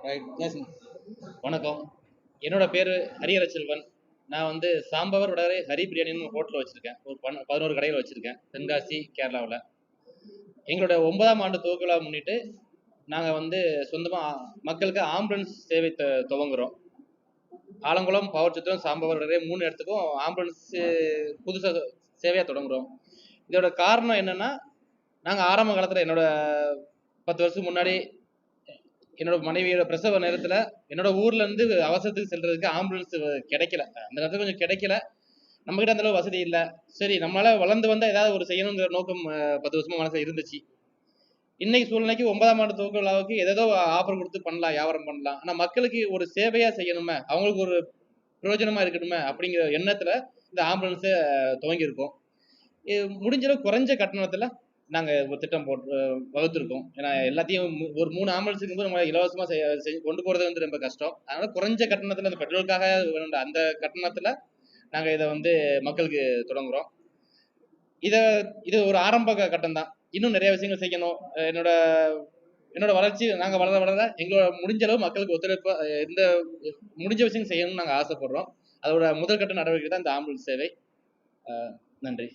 Right பேசுங்க. வணக்கம். என்னோட பேரு ஹரிஹரச்செல்வன். நான் வந்து சாம்பவர் வடகரை ஹரி பிரியாணின்னு ஹோட்டல் வச்சிருக்கேன். ஒரு 11 கடைகள் வச்சிருக்கேன். தென்காசி, கேரளாவுல. எங்களோட 9ஆம் ஆண்டு துவக்க விழாவை முன்னிட்டு நாங்க வந்து சொந்தமா மக்களுக்கு ஆம்புலன்ஸ் சேவை துவங்குறோம். ஆலங்குளம், பாவச்சத்திரம், சாம்பவர் வடகரை 3 இடத்துக்கும் ஆம்புலன்ஸ் புதுசா சேவையா தொடங்குறோம். இதோட காரணம் என்னன்னா, நாங்க ஆரம்ப காலத்துல என்னோட 10 வருஷத்துக்கு முன்னாடி என்னோட மனைவியோட பிரசவ நேரத்துல என்னோட ஊர்ல இருந்து அவசரத்துக்கு செல்றதுக்கு ஆம்புலன்ஸ் கிடைக்கல. அந்த நேரத்துல கொஞ்சம் கிடைக்கல. நம்ம கிட்ட அந்த அளவு வசதி இல்ல. சரி, நம்மளால வளர்ந்து வந்தா ஏதாவது ஒரு செய்யணுங்கிற நோக்கம் 10 வருஷமா மனசுல இருந்துச்சு. இன்னைக்கு சூழ்நிலைக்கு 9ஆம் ஆண்டு துவக்க விழாவுக்கு ஏதேதோ ஆஃபர் கொடுத்து பண்ணலாம், வியாபாரம் பண்ணலாம். ஆனா மக்களுக்கு ஒரு சேவையா செய்யணுமே, அவங்களுக்கு ஒரு பிரயோஜனமா இருக்கணுமே அப்படிங்கிற எண்ணத்துல இந்த ஆம்புலன்ஸை துவங்கியிருக்கோம். முடிஞ்ச அளவு குறைஞ்ச கட்டணத்துல நாங்க ஒரு திட்டம் போட்டு வகுத்திருக்கோம். ஏன்னா எல்லாத்தையும் ஒரு 3 ஆம்புலன்ஸ் இருக்கும்போது நம்ம இலவசமா கொண்டு போறது வந்து ரொம்ப கஷ்டம். அதனால குறைஞ்ச கட்டணத்துல அந்த பெட்ரோலுக்காக வேணும்ல அந்த கட்டணத்துல நாங்க இதை வந்து மக்களுக்கு தொடங்குறோம். இத இது ஒரு ஆரம்ப கட்டம் தான். இன்னும் நிறைய விஷயங்கள் செய்யணும். என்னோட என்னோட வளர்ச்சி நாங்க வளர வளர எங்களோட முடிஞ்ச அளவு மக்களுக்கு ஒத்துழைப்பு இந்த முடிஞ்ச விஷயம் செய்யணும்னு நாங்க ஆசைப்படுறோம். அதோட முதல் கட்ட நடவடிக்கை தான் இந்த ஆம்புலன்ஸ் சேவை. நன்றி.